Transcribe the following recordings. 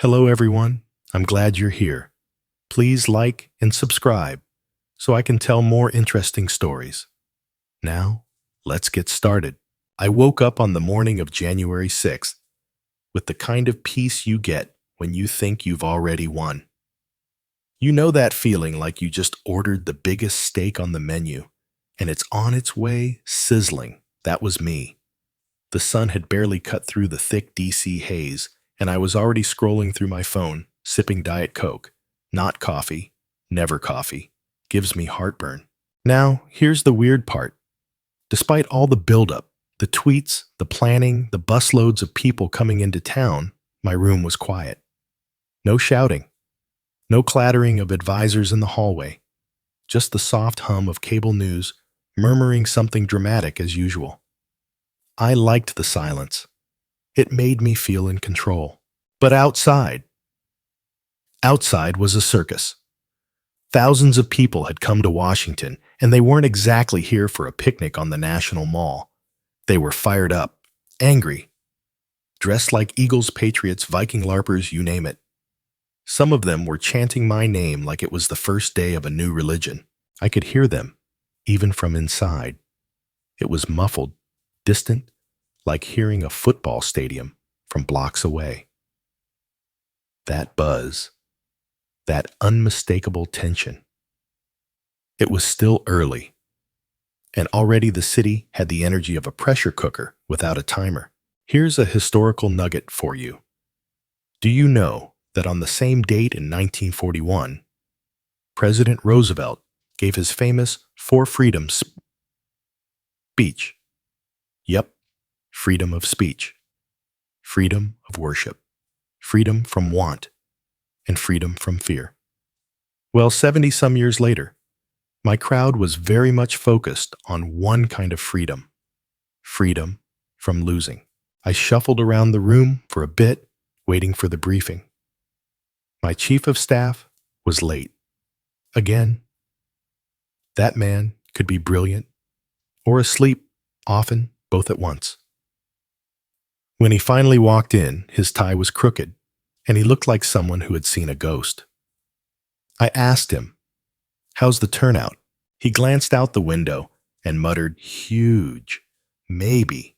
Hello, everyone. I'm glad you're here. Please like and subscribe so I can tell more interesting stories. Now, let's get started. I woke up on the morning of January 6th with the kind of peace you get when you think you've already won. You know that feeling like you just ordered the biggest steak on the menu and it's on its way sizzling. That was me. The sun had barely cut through the thick DC haze, and I was already scrolling through my phone, sipping Diet Coke. Not coffee. Never coffee. Gives me heartburn. Now, here's the weird part. Despite all the buildup, the tweets, the planning, the busloads of people coming into town, my room was quiet. No shouting. No clattering of advisors in the hallway. Just the soft hum of cable news murmuring something dramatic as usual. I liked the silence. It made me feel in control. But outside was a circus. Thousands of people had come to Washington, and they weren't exactly here for a picnic on the National Mall. They were fired up, angry, dressed like Eagles, Patriots, Viking LARPers, you name it. Some of them were chanting my name like it was the first day of a new religion. I could hear them, even from inside. It was muffled, distant, like hearing a football stadium from blocks away. That buzz, that unmistakable tension. It was still early, and already the city had the energy of a pressure cooker without a timer. Here's a historical nugget for you. Do you know that on the same date in 1941, President Roosevelt gave his famous For Freedom speech? Yep, freedom of speech, freedom of worship, freedom from want, and freedom from fear. Well, 70-some years later, my crowd was very much focused on one kind of freedom, freedom from losing. I shuffled around the room for a bit, waiting for the briefing. My chief of staff was late. Again, that man could be brilliant or asleep, often both at once. When he finally walked in, his tie was crooked, and he looked like someone who had seen a ghost. I asked him, "How's the turnout?" He glanced out the window and muttered, "Huge. Maybe.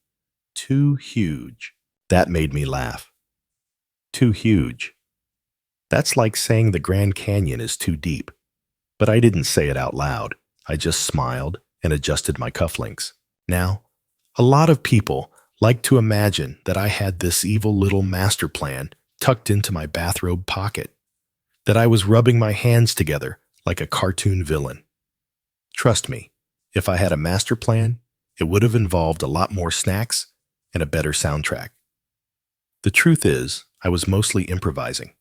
Too huge." That made me laugh. Too huge. That's like saying the Grand Canyon is too deep. But I didn't say it out loud. I just smiled and adjusted my cufflinks. Now, a lot of people like to imagine that I had this evil little master plan tucked into my bathrobe pocket, that I was rubbing my hands together like a cartoon villain. Trust me, if I had a master plan, it would have involved a lot more snacks and a better soundtrack. The truth is, I was mostly improvising.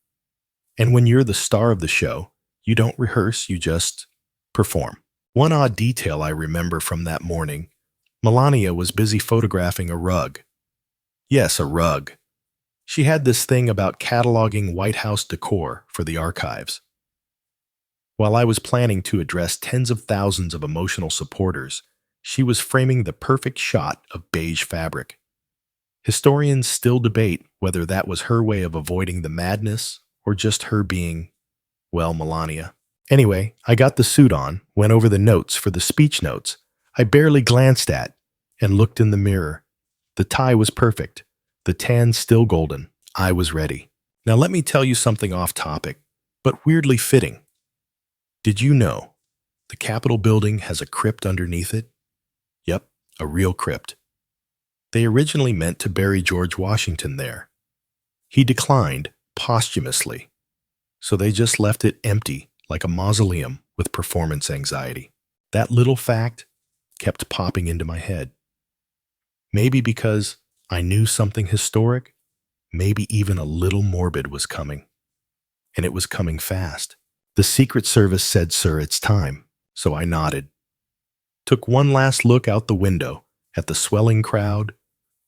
And when you're the star of the show, you don't rehearse, you just perform. One odd detail I remember from that morning, Melania was busy photographing a rug. Yes, a rug. She had this thing about cataloging White House decor for the archives. While I was planning to address tens of thousands of emotional supporters, she was framing the perfect shot of beige fabric. Historians still debate whether that was her way of avoiding the madness or just her being, well, Melania. Anyway, I got the suit on, went over the notes for the speech notes I barely glanced at, and looked in the mirror. The tie was perfect, the tan still golden. I was ready. Now let me tell you something off topic, but weirdly fitting. Did you know the Capitol building has a crypt underneath it? Yep, a real crypt. They originally meant to bury George Washington there. He declined posthumously, so they just left it empty like a mausoleum with performance anxiety. That little fact kept popping into my head. Maybe because I knew something historic, maybe even a little morbid was coming. And it was coming fast. The Secret Service said, "Sir, it's time," so I nodded. Took one last look out the window at the swelling crowd,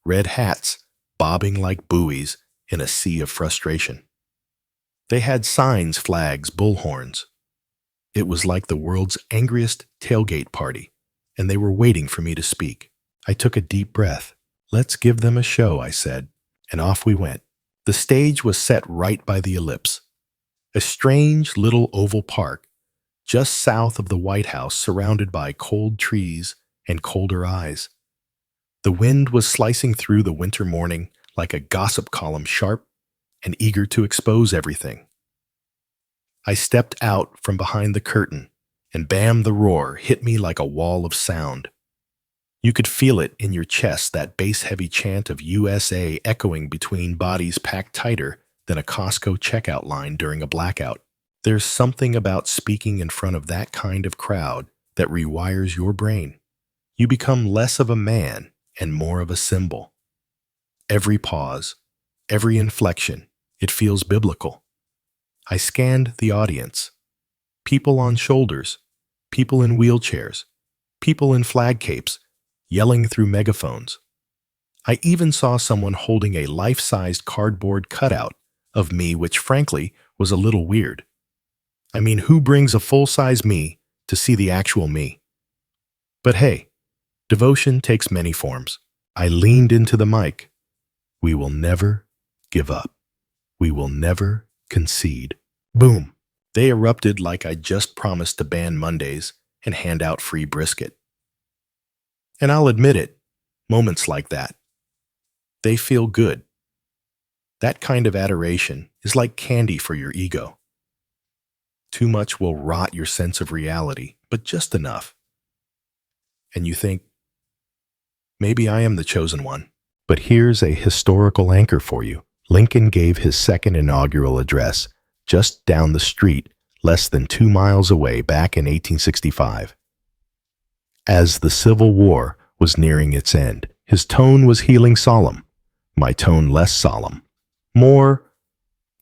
red hats bobbing like buoys in a sea of frustration. They had signs, flags, bullhorns. It was like the world's angriest tailgate party, and they were waiting for me to speak. I took a deep breath. "Let's give them a show," I said, and off we went. The stage was set right by the ellipse, a strange little oval park just south of the White House, surrounded by cold trees and colder eyes. The wind was slicing through the winter morning like a gossip column, sharp and eager to expose everything. I stepped out from behind the curtain, and bam, the roar hit me like a wall of sound. You could feel it in your chest, that bass-heavy chant of USA echoing between bodies packed tighter than a Costco checkout line during a blackout. There's something about speaking in front of that kind of crowd that rewires your brain. You become less of a man and more of a symbol. Every pause, every inflection, it feels biblical. I scanned the audience. People on shoulders, people in wheelchairs, people in flag capes, yelling through megaphones. I even saw someone holding a life-sized cardboard cutout of me, which frankly was a little weird. I mean, who brings a full-size me to see the actual me? But hey, devotion takes many forms. I leaned into the mic. We will never give up. We will never concede. Boom. They erupted like I just promised to ban Mondays and hand out free brisket. And I'll admit it, moments like that, they feel good. That kind of adoration is like candy for your ego. Too much will rot your sense of reality, but just enough. And you think, maybe I am the chosen one. But here's a historical anchor for you. Lincoln gave his second inaugural address just down the street, less than 2 miles away, back in 1865. As the Civil War was nearing its end, his tone was healing solemn, my tone less solemn, more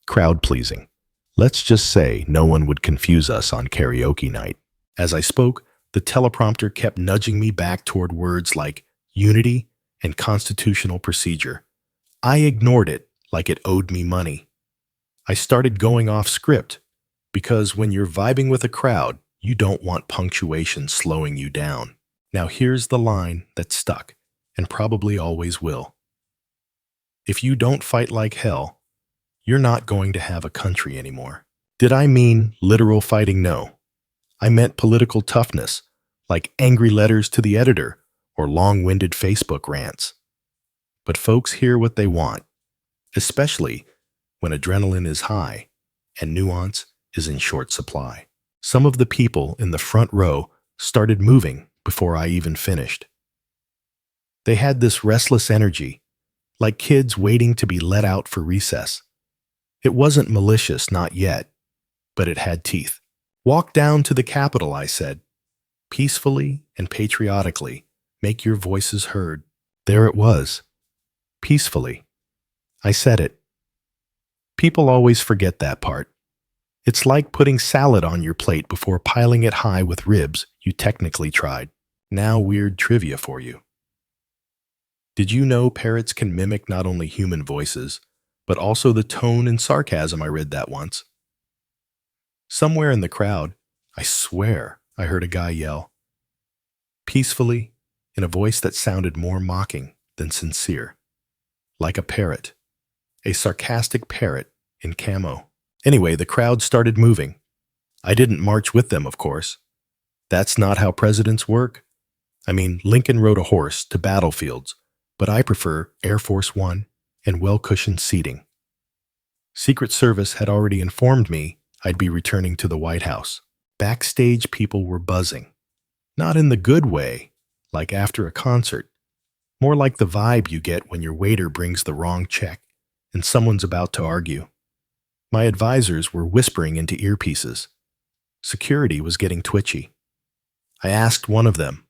crowd-pleasing. Let's just say no one would confuse us on karaoke night. As I spoke, the teleprompter kept nudging me back toward words like unity and constitutional procedure. I ignored it like it owed me money. I started going off script, because when you're vibing with a crowd, you don't want punctuation slowing you down. Now here's the line that stuck, and probably always will. If you don't fight like hell, you're not going to have a country anymore. Did I mean literal fighting? No. I meant political toughness, like angry letters to the editor or long-winded Facebook rants. But folks hear what they want, especially when adrenaline is high and nuance is in short supply. Some of the people in the front row started moving before I even finished. They had this restless energy, like kids waiting to be let out for recess. It wasn't malicious, not yet, but it had teeth. Walk down to the Capitol, I said. Peacefully and patriotically, make your voices heard. There it was. Peacefully. I said it. People always forget that part. It's like putting salad on your plate before piling it high with ribs you technically tried. Now weird trivia for you. Did you know parrots can mimic not only human voices, but also the tone and sarcasm? I read that once. Somewhere in the crowd, I swear I heard a guy yell, peacefully, in a voice that sounded more mocking than sincere, like a parrot, a sarcastic parrot in camo. Anyway, the crowd started moving. I didn't march with them, of course. That's not how presidents work. I mean, Lincoln rode a horse to battlefields, but I prefer Air Force One and well-cushioned seating. Secret Service had already informed me I'd be returning to the White House. Backstage people were buzzing. Not in the good way, like after a concert. More like the vibe you get when your waiter brings the wrong check and someone's about to argue. My advisors were whispering into earpieces. Security was getting twitchy. I asked one of them,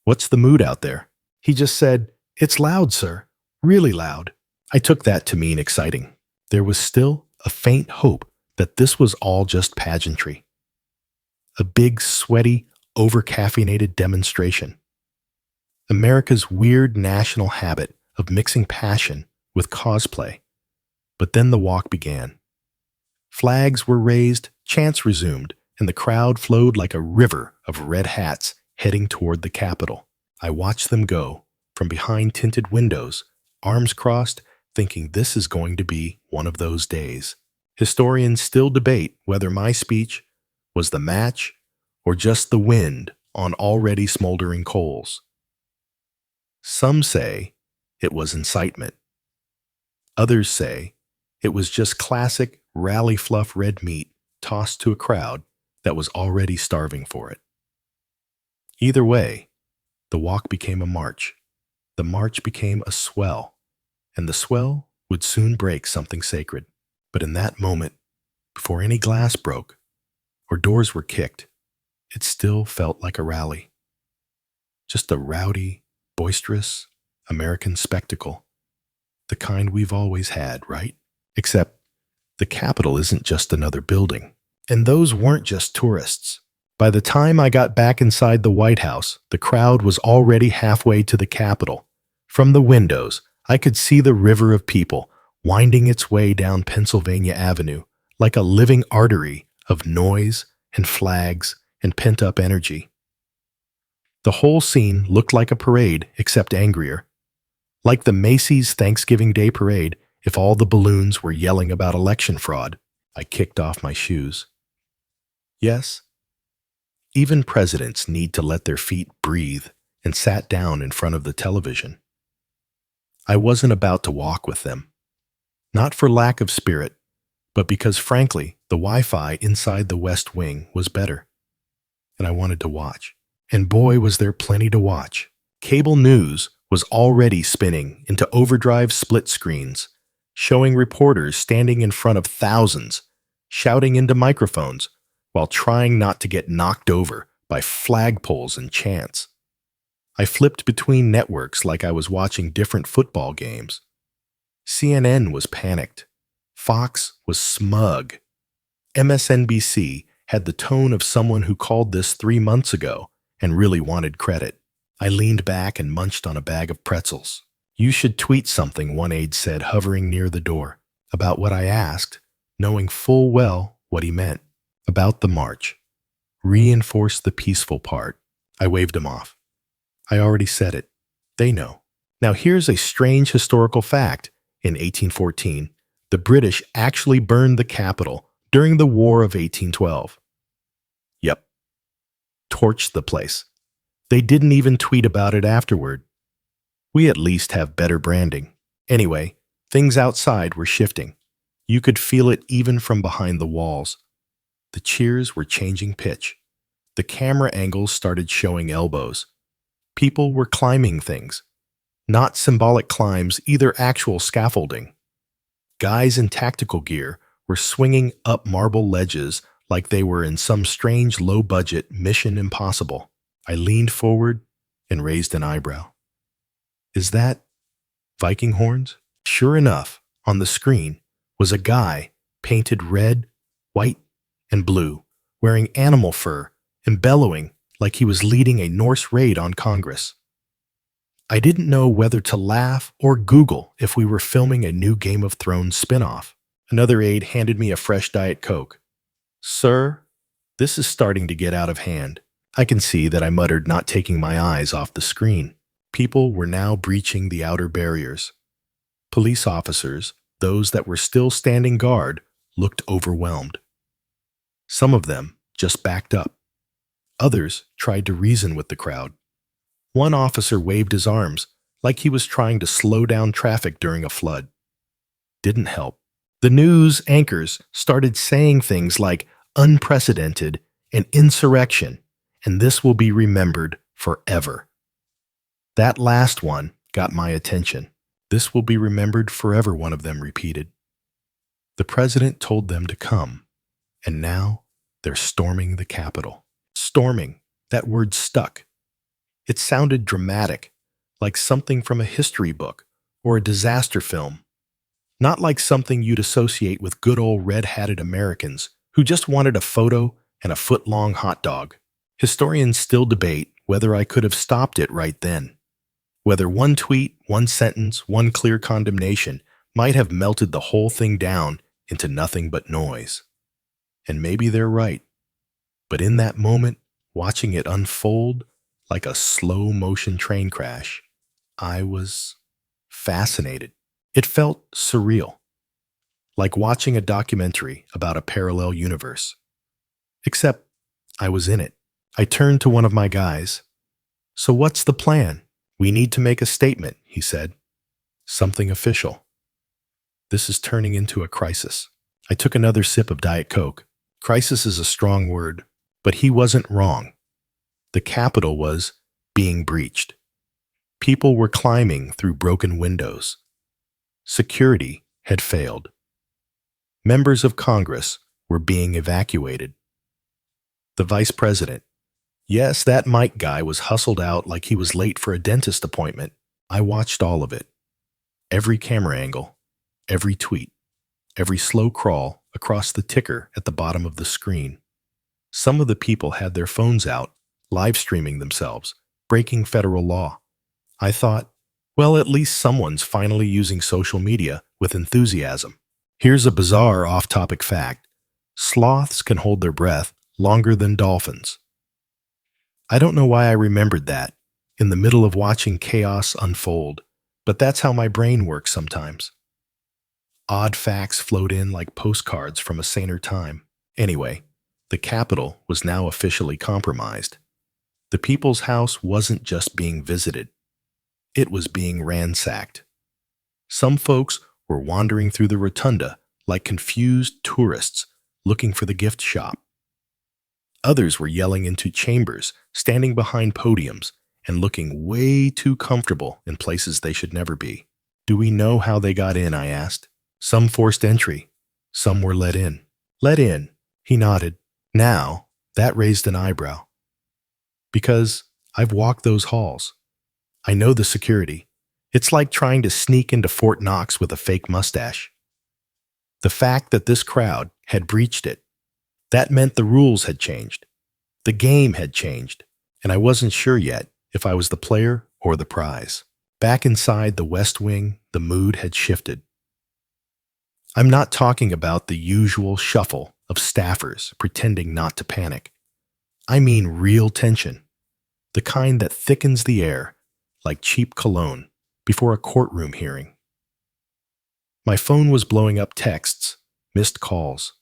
"What's the mood out there?" He just said, "It's loud, sir. Really loud." I took that to mean exciting. There was still a faint hope that this was all just pageantry. A big, sweaty, over-caffeinated demonstration. America's weird national habit of mixing passion with cosplay. But then the walk began. Flags were raised, chants resumed, and the crowd flowed like a river of red hats heading toward the Capitol. I watched them go, from behind tinted windows, arms crossed, thinking this is going to be one of those days. Historians still debate whether my speech was the match or just the wind on already smoldering coals. Some say it was incitement. Others say it was just classic rally fluff red meat tossed to a crowd that was already starving for it. Either way, the walk became a march. The march became a swell, and the swell would soon break something sacred. But in that moment, before any glass broke or doors were kicked, it still felt like a rally. Just a rowdy, boisterous American spectacle. The kind we've always had, right? Except the Capitol isn't just another building. And those weren't just tourists. By the time I got back inside the White House, the crowd was already halfway to the Capitol. From the windows, I could see the river of people winding its way down Pennsylvania Avenue like a living artery of noise and flags and pent-up energy. The whole scene looked like a parade, except angrier. Like the Macy's Thanksgiving Day Parade, if all the balloons were yelling about election fraud. I kicked off my shoes. Yes, even presidents need to let their feet breathe, and sat down in front of the television. I wasn't about to walk with them. Not for lack of spirit, but because frankly, the Wi-Fi inside the West Wing was better. And I wanted to watch. And boy, was there plenty to watch. Cable news was already spinning into overdrive split screens, showing reporters standing in front of thousands, shouting into microphones while trying not to get knocked over by flagpoles and chants. I flipped between networks like I was watching different football games. CNN was panicked. Fox was smug. MSNBC had the tone of someone who called this 3 months ago and really wanted credit. I leaned back and munched on a bag of pretzels. You should tweet something, one aide said, hovering near the door, about what I asked, knowing full well what he meant. About the march. Reinforce the peaceful part. I waved him off. I already said it. They know. Now here's a strange historical fact. In 1814, the British actually burned the Capitol during the War of 1812. Yep. Torched the place. They didn't even tweet about it afterward. We at least have better branding. Anyway, things outside were shifting. You could feel it even from behind the walls. The cheers were changing pitch. The camera angles started showing elbows. People were climbing things. Not symbolic climbs, either actual scaffolding. Guys in tactical gear were swinging up marble ledges like they were in some strange low-budget Mission Impossible. I leaned forward and raised an eyebrow. Is that Viking horns? Sure enough, on the screen was a guy painted red, white, and blue, wearing animal fur and bellowing like he was leading a Norse raid on Congress. I didn't know whether to laugh or Google if we were filming a new Game of Thrones spin-off. Another aide handed me a fresh Diet Coke. Sir, this is starting to get out of hand. I can see that I muttered, not taking my eyes off the screen. People were now breaching the outer barriers. Police officers, those that were still standing guard, looked overwhelmed. Some of them just backed up. Others tried to reason with the crowd. One officer waved his arms like he was trying to slow down traffic during a flood. Didn't help. The news anchors started saying things like unprecedented and insurrection, and this will be remembered forever. That last one got my attention. This will be remembered forever, one of them repeated. The president told them to come, and now they're storming the Capitol. Storming, that word stuck. It sounded dramatic, like something from a history book or a disaster film. Not like something you'd associate with good old red-hatted Americans who just wanted a photo and a foot-long hot dog. Historians still debate whether I could have stopped it right then. Whether one tweet, one sentence, one clear condemnation might have melted the whole thing down into nothing but noise. And maybe they're right. But in that moment, watching it unfold like a slow-motion train crash, I was fascinated. It felt surreal, like watching a documentary about a parallel universe. Except I was in it. I turned to one of my guys. "So what's the plan?" "We need to make a statement," he said. "Something official. This is turning into a crisis." I took another sip of Diet Coke. Crisis is a strong word, but he wasn't wrong. The Capitol was being breached. People were climbing through broken windows. Security had failed. Members of Congress were being evacuated. The vice president, yes, that Mike guy, was hustled out like he was late for a dentist appointment. I watched all of it. Every camera angle, every tweet, every slow crawl across the ticker at the bottom of the screen. Some of the people had their phones out, live streaming themselves, breaking federal law. I thought, well, at least someone's finally using social media with enthusiasm. Here's a bizarre off-topic fact. Sloths can hold their breath longer than dolphins. I don't know why I remembered that in the middle of watching chaos unfold, but that's how my brain works sometimes. Odd facts flowed in like postcards from a saner time. Anyway, the Capitol was now officially compromised. The People's House wasn't just being visited. It was being ransacked. Some folks were wandering through the rotunda like confused tourists looking for the gift shop. Others were yelling into chambers, standing behind podiums, and looking way too comfortable in places they should never be. "Do we know how they got in?" I asked. "Some forced entry. Some were let in." "Let in?" He nodded. Now, that raised an eyebrow. Because I've walked those halls. I know the security. It's like trying to sneak into Fort Knox with a fake mustache. The fact that this crowd had breached it, that meant the rules had changed. The game had changed, and I wasn't sure yet if I was the player or the prize. Back inside the West Wing, the mood had shifted. I'm not talking about the usual shuffle of staffers pretending not to panic. I mean real tension, the kind that thickens the air like cheap cologne before a courtroom hearing. My phone was blowing up texts, missed calls.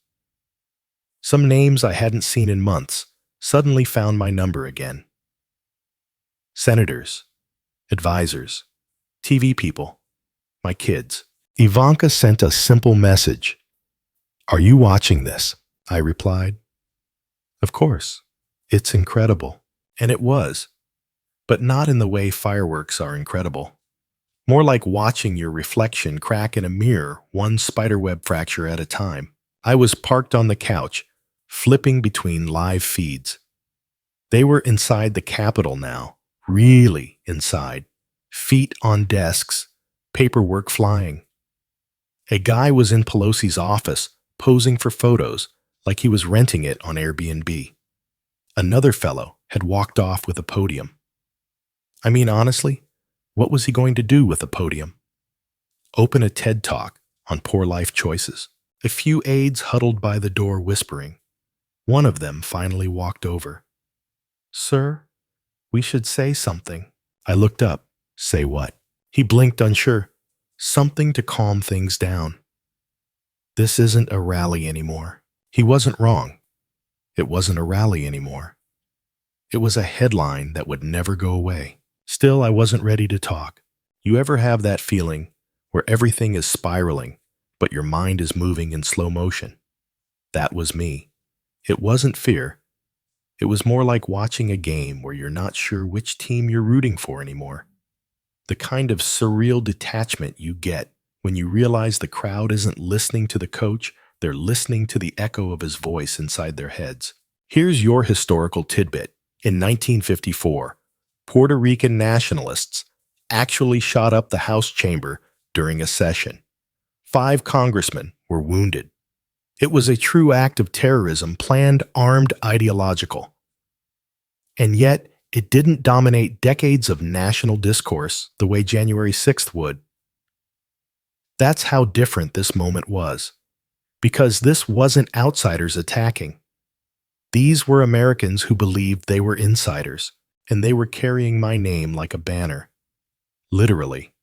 Some names I hadn't seen in months suddenly found my number again. Senators, advisors, TV people, my kids. Ivanka sent a simple message. "Are you watching this?" I replied. "Of course. It's incredible." And it was, but not in the way fireworks are incredible. More like watching your reflection crack in a mirror, one spiderweb fracture at a time. I was parked on the couch, flipping between live feeds. They were inside the Capitol now, really inside, feet on desks, paperwork flying. A guy was in Pelosi's office, posing for photos like he was renting it on Airbnb. Another fellow had walked off with a podium. I mean, honestly, what was he going to do with a podium? Open a TED Talk on poor life choices. A few aides huddled by the door whispering. One of them finally walked over. "Sir, we should say something." I looked up. "Say what?" He blinked, unsure. "Something to calm things down. This isn't a rally anymore." He wasn't wrong. It wasn't a rally anymore. It was a headline that would never go away. Still, I wasn't ready to talk. You ever have that feeling where everything is spiraling, but your mind is moving in slow motion? That was me. It wasn't fear. It was more like watching a game where you're not sure which team you're rooting for anymore. The kind of surreal detachment you get when you realize the crowd isn't listening to the coach, they're listening to the echo of his voice inside their heads. Here's your historical tidbit. In 1954, Puerto Rican nationalists actually shot up the House chamber during a session. 5 congressmen were wounded. It was a true act of terrorism, planned, armed, ideological. And yet, it didn't dominate decades of national discourse the way January 6th would. That's how different this moment was. Because this wasn't outsiders attacking. These were Americans who believed they were insiders, and they were carrying my name like a banner. Literally.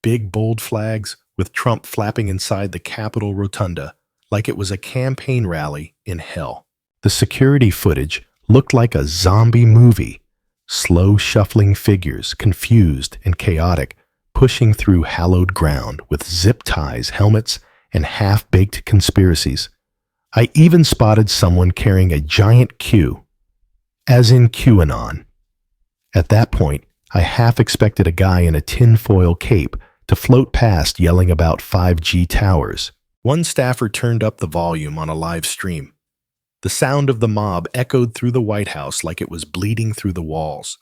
Big bold flags with Trump flapping inside the Capitol rotunda like it was a campaign rally in hell. The security footage looked like a zombie movie. Slow shuffling figures, confused and chaotic, pushing through hallowed ground with zip ties, helmets, and half-baked conspiracies. I even spotted someone carrying a giant Q, as in QAnon. At that point, I half expected a guy in a tinfoil cape to float past yelling about 5G towers. One staffer turned up the volume on a live stream. The sound of the mob echoed through the White House like it was bleeding through the walls.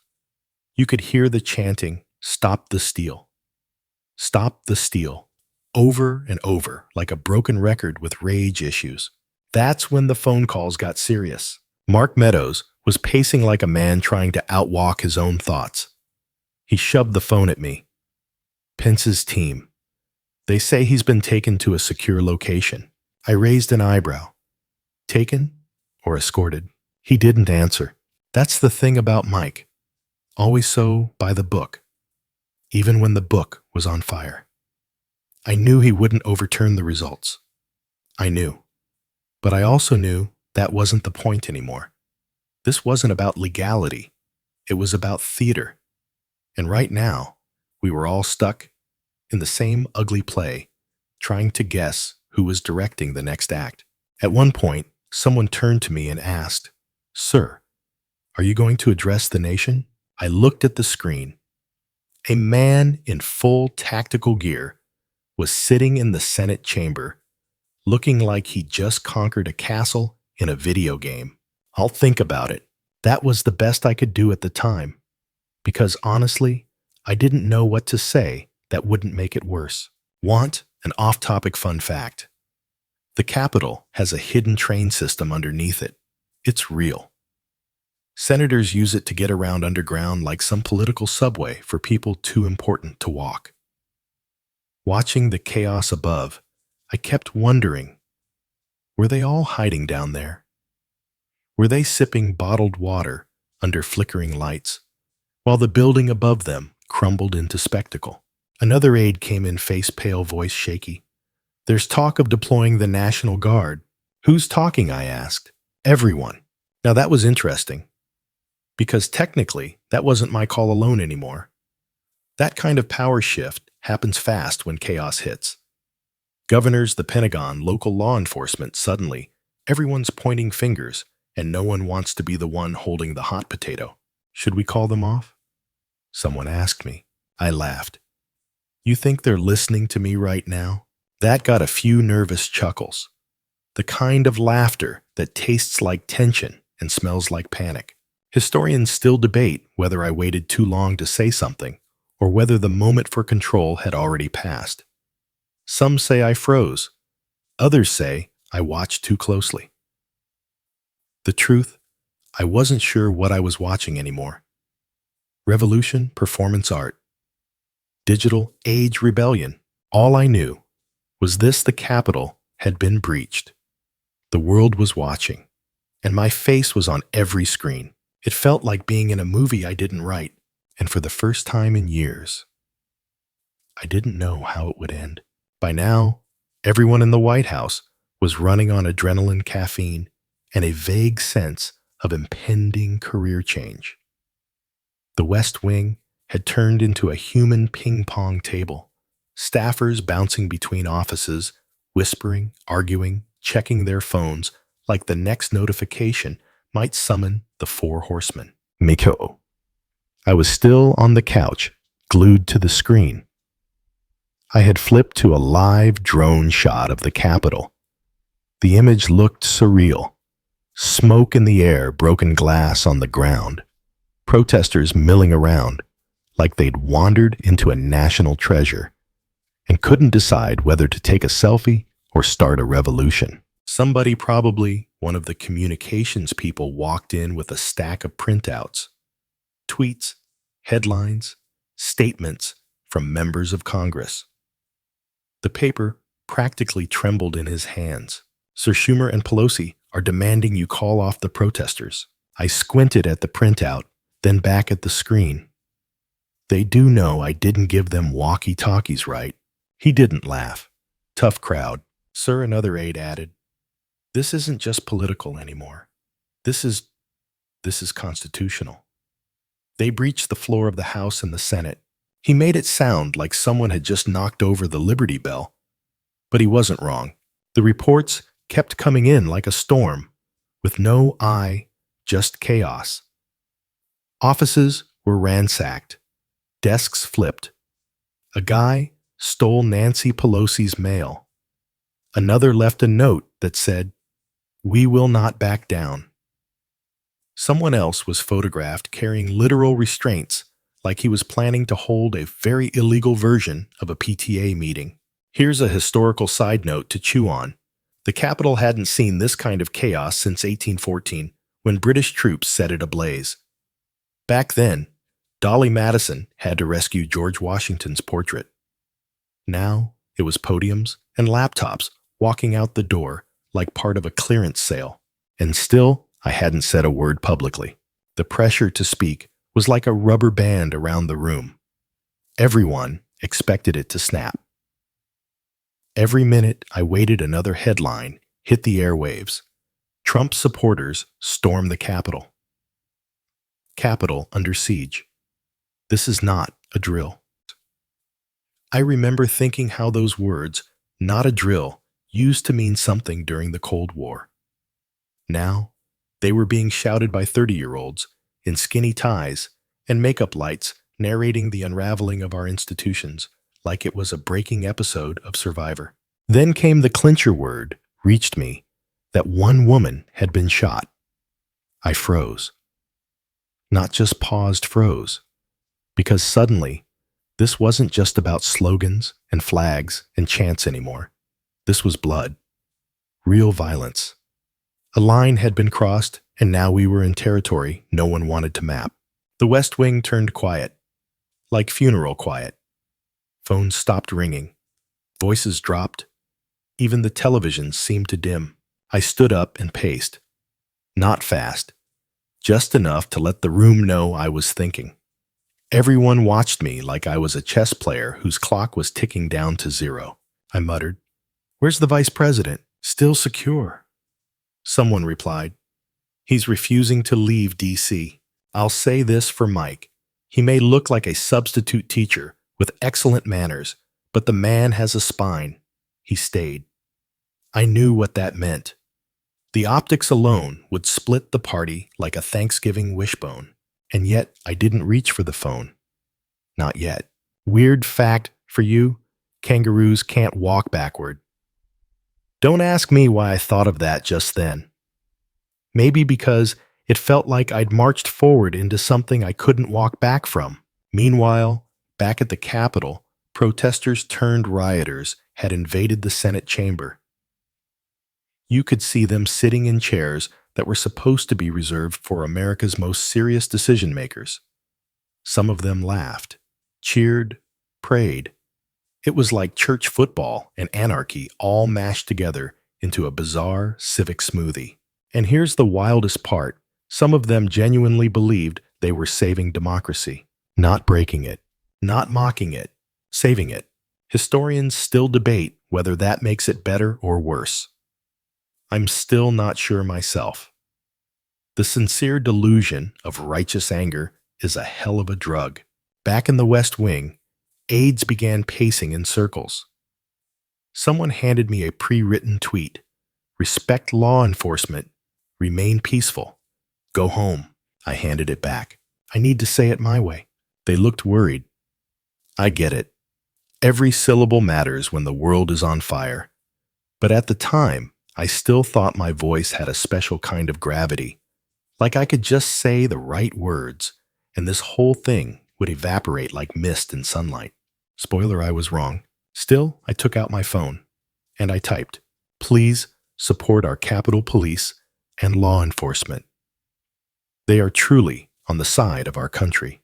You could hear the chanting, "Stop the steal. Stop the steal," over and over like a broken record with rage issues. That's when the phone calls got serious. Mark Meadows was pacing like a man trying to outwalk his own thoughts. He shoved the phone at me. "Pence's team. They say he's been taken to a secure location." I raised an eyebrow. Taken or escorted? He didn't answer. That's the thing about Mike. Always so by the book, even when the book was on fire. I knew he wouldn't overturn the results. I knew. But I also knew that wasn't the point anymore. This wasn't about legality. It was about theater. And right now, we were all stuck in the same ugly play, trying to guess who was directing the next act. At one point, someone turned to me and asked, "Sir, are you going to address the nation?" I looked at the screen. A man in full tactical gear was sitting in the Senate chamber, looking like he just conquered a castle in a video game. I'll think about it. That was the best I could do at the time, because honestly, I didn't know what to say that wouldn't make it worse. Want an off-topic fun fact? The Capitol has a hidden train system underneath it. It's real. Senators use it to get around underground like some political subway for people too important to walk. Watching the chaos above, I kept wondering, were they all hiding down there? Were they sipping bottled water under flickering lights, while the building above them crumbled into spectacle? Another aide came in, face pale, voice shaky. "There's talk of deploying the National Guard." "Who's talking?" I asked. "Everyone." Now that was interesting, because technically that wasn't my call alone anymore. That kind of power shift happens fast when chaos hits. Governors, the Pentagon, local law enforcement, suddenly, everyone's pointing fingers, and no one wants to be the one holding the hot potato. Should we call them off? Someone asked me. I laughed. You think they're listening to me right now? That got a few nervous chuckles. The kind of laughter that tastes like tension and smells like panic. Historians still debate whether I waited too long to say something, or whether the moment for control had already passed. Some say I froze. Others say I watched too closely. The truth, I wasn't sure what I was watching anymore. Revolution, performance art. Digital age rebellion. All I knew was the Capitol had been breached. The world was watching, and my face was on every screen. It felt like being in a movie I didn't write, and for the first time in years, I didn't know how it would end. By now, everyone in the White House was running on adrenaline, caffeine, and a vague sense of impending career change. The West Wing had turned into a human ping-pong table, staffers bouncing between offices, whispering, arguing, checking their phones like the next notification might summon the Four Horsemen. Miko. I was still on the couch, glued to the screen. I had flipped to a live drone shot of the Capitol. The image looked surreal. Smoke in the air, broken glass on the ground. Protesters milling around, like they'd wandered into a national treasure, and couldn't decide whether to take a selfie or start a revolution. Somebody, probably one of the communications people, walked in with a stack of printouts. Tweets, headlines, statements from members of Congress. The paper practically trembled in his hands. Sir Schumer and Pelosi are demanding you call off the protesters. I squinted at the printout, then back at the screen. They do know I didn't give them walkie-talkies, right? He didn't laugh. Tough crowd. Sir, another aide added, this isn't just political anymore. This is constitutional. They breached the floor of the House and the Senate. He made it sound like someone had just knocked over the Liberty Bell. But he wasn't wrong. The reports kept coming in like a storm, with no eye, just chaos. Offices were ransacked. Desks flipped. A guy stole Nancy Pelosi's mail. Another left a note that said, "We will not back down." Someone else was photographed carrying literal restraints, like he was planning to hold a very illegal version of a PTA meeting. Here's a historical side note to chew on. The Capitol hadn't seen this kind of chaos since 1814, when British troops set it ablaze. Back then, Dolly Madison had to rescue George Washington's portrait. Now, it was podiums and laptops walking out the door like part of a clearance sale. And still, I hadn't said a word publicly. The pressure to speak was like a rubber band around the room. Everyone expected it to snap. Every minute I waited, another headline hit the airwaves. Trump supporters storm the Capitol. Capitol under siege. This is not a drill. I remember thinking how those words, not a drill, used to mean something during the Cold War. Now, they were being shouted by 30-year-olds in skinny ties and makeup lights narrating the unraveling of our institutions like it was a breaking episode of Survivor. Then came the clincher word, reached me, that one woman had been shot. I froze. Not just paused, froze. Because suddenly, this wasn't just about slogans and flags and chants anymore. This was blood. Real violence. A line had been crossed, and now we were in territory no one wanted to map. The West Wing turned quiet, like funeral quiet. Phones stopped ringing. Voices dropped. Even the televisions seemed to dim. I stood up and paced. Not fast. Just enough to let the room know I was thinking. Everyone watched me like I was a chess player whose clock was ticking down to 0. I muttered, "Where's the vice president? Still secure." Someone replied, "He's refusing to leave D.C. I'll say this for Mike. He may look like a substitute teacher with excellent manners, but the man has a spine." He stayed. I knew what that meant. The optics alone would split the party like a Thanksgiving wishbone. And yet, I didn't reach for the phone. Not yet. Weird fact for you, kangaroos can't walk backward. Don't ask me why I thought of that just then. Maybe because it felt like I'd marched forward into something I couldn't walk back from. Meanwhile, back at the Capitol, protesters turned rioters had invaded the Senate chamber. You could see them sitting in chairs that were supposed to be reserved for America's most serious decision-makers. Some of them laughed, cheered, prayed. It was like church football and anarchy all mashed together into a bizarre civic smoothie. And here's the wildest part. Some of them genuinely believed they were saving democracy, not breaking it, not mocking it, saving it. Historians still debate whether that makes it better or worse. I'm still not sure myself. The sincere delusion of righteous anger is a hell of a drug. Back in the West Wing, aides began pacing in circles. Someone handed me a pre-written tweet. "Respect law enforcement. Remain peaceful. Go home." I handed it back. I need to say it my way. They looked worried. I get it. Every syllable matters when the world is on fire. But at the time, I still thought my voice had a special kind of gravity, like I could just say the right words, and this whole thing would evaporate like mist in sunlight. Spoiler, I was wrong. Still, I took out my phone, and I typed, "Please support our Capitol Police and law enforcement. They are truly on the side of our country.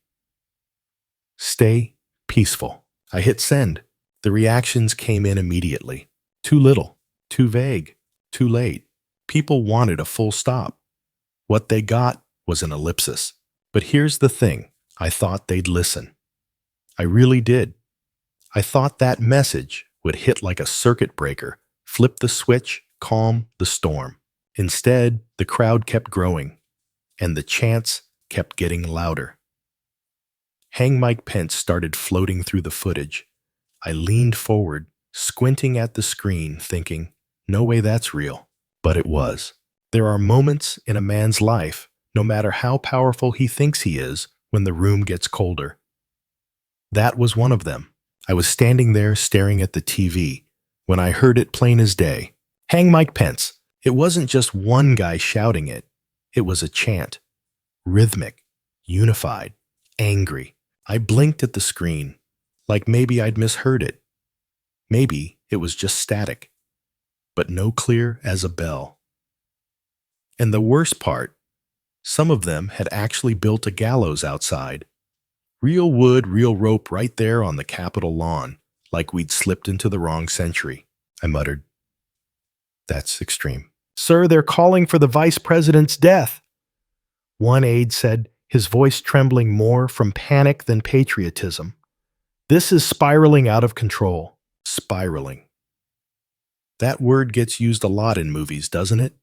Stay peaceful." I hit send. The reactions came in immediately. Too little, too vague, too late. People wanted a full stop. What they got was an ellipsis. But here's the thing. I thought they'd listen. I really did. I thought that message would hit like a circuit breaker, flip the switch, calm the storm. Instead, the crowd kept growing, and the chants kept getting louder. Hang Mike Pence started floating through the footage. I leaned forward, squinting at the screen, thinking, no way that's real. But it was. There are moments in a man's life, no matter how powerful he thinks he is, when the room gets colder. That was one of them. I was standing there staring at the TV when I heard it plain as day. Hang Mike Pence. It wasn't just one guy shouting it. It was a chant. Rhythmic, unified, angry. I blinked at the screen, like maybe I'd misheard it. Maybe it was just static, but no clear as a bell. And the worst part, some of them had actually built a gallows outside. Real wood, real rope right there on the Capitol lawn, like we'd slipped into the wrong century. I muttered. That's extreme. Sir, they're calling for the vice president's death. One aide said, his voice trembling more from panic than patriotism. This is spiraling out of control. Spiraling. That word gets used a lot in movies, doesn't it?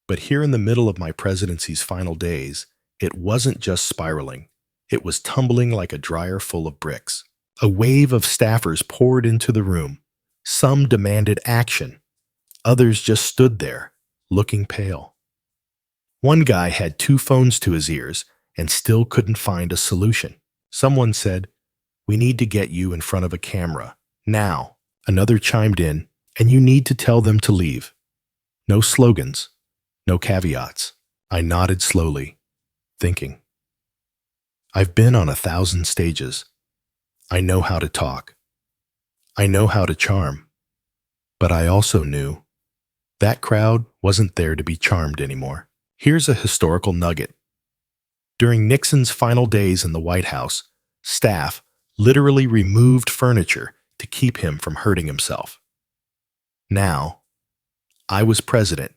But here in the middle of my presidency's final days, it wasn't just spiraling. It was tumbling like a dryer full of bricks. A wave of staffers poured into the room. Some demanded action. Others just stood there, looking pale. One guy had 2 phones to his ears and still couldn't find a solution. Someone said, "We need to get you in front of a camera, now." Another chimed in, "And you need to tell them to leave." No slogans, no caveats. I nodded slowly, thinking. I've been on 1,000 stages. I know how to talk. I know how to charm. But I also knew that crowd wasn't there to be charmed anymore. Here's a historical nugget. During Nixon's final days in the White House, staff literally removed furniture to keep him from hurting himself. Now, I was president,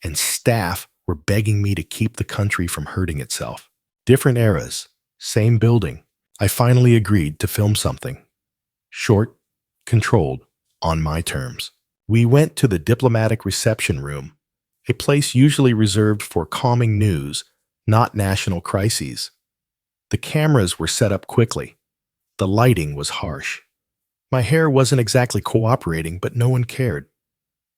and staff were begging me to keep the country from hurting itself. Different eras, same building. I finally agreed to film something. Short, controlled, on my terms. We went to the diplomatic reception room, a place usually reserved for calming news, not national crises. The cameras were set up quickly. The lighting was harsh. My hair wasn't exactly cooperating, but no one cared.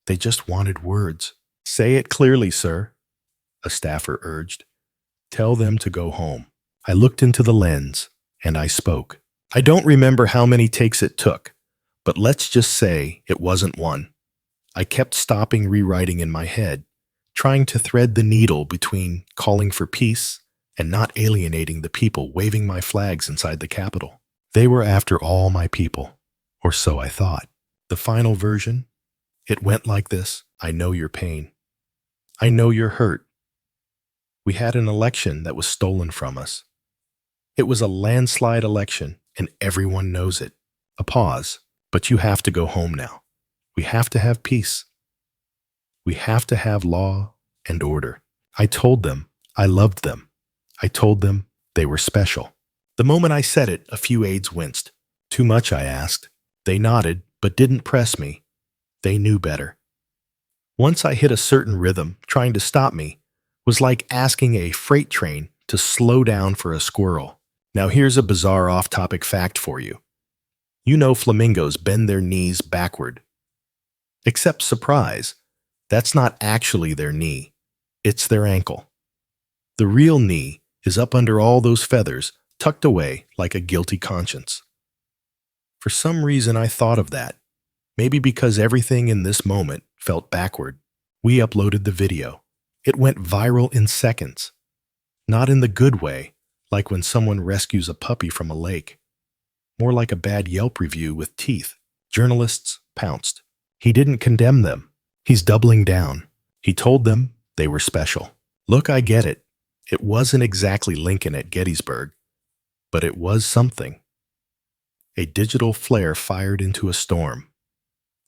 They just wanted words. "Say it clearly, sir," a staffer urged. "Tell them to go home." I looked into the lens, and I spoke. I don't remember how many takes it took, but let's just say it wasn't one. I kept stopping rewriting in my head, trying to thread the needle between calling for peace and not alienating the people waving my flags inside the Capitol. They were after all my people, or so I thought. The final version, it went like this. I know your pain. I know you're hurt. We had an election that was stolen from us. It was a landslide election, and everyone knows it. A pause, but you have to go home now. We have to have peace. We have to have law and order. I told them I loved them. I told them they were special. The moment I said it, a few aides winced. Too much, I asked. They nodded, but didn't press me. They knew better. Once I hit a certain rhythm, trying to stop me was like asking a freight train to slow down for a squirrel. Now here's a bizarre off-topic fact for you. You know flamingos bend their knees backward. Except surprise, that's not actually their knee. It's their ankle. The real knee is up under all those feathers, tucked away like a guilty conscience. For some reason I thought of that. Maybe because everything in this moment felt backward. We uploaded the video. It went viral in seconds. Not in the good way, like when someone rescues a puppy from a lake. More like a bad Yelp review with teeth. Journalists pounced. He didn't condemn them. He's doubling down. He told them they were special. Look, I get it. It wasn't exactly Lincoln at Gettysburg, but it was something. A digital flare fired into a storm.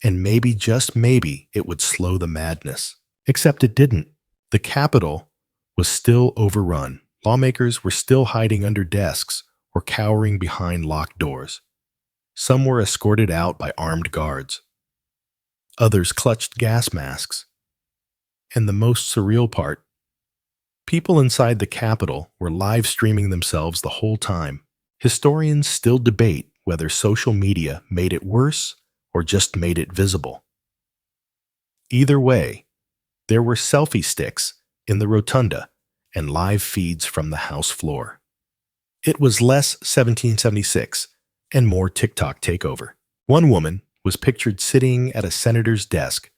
And maybe, just maybe, it would slow the madness. Except it didn't. The Capitol was still overrun. Lawmakers were still hiding under desks or cowering behind locked doors. Some were escorted out by armed guards. Others clutched gas masks. And the most surreal part, people inside the Capitol were live streaming themselves the whole time. Historians still debate whether social media made it worse or just made it visible. Either way, there were selfie sticks in the rotunda and live feeds from the House floor. It was less 1776 and more TikTok takeover. One woman was pictured sitting at a senator's desk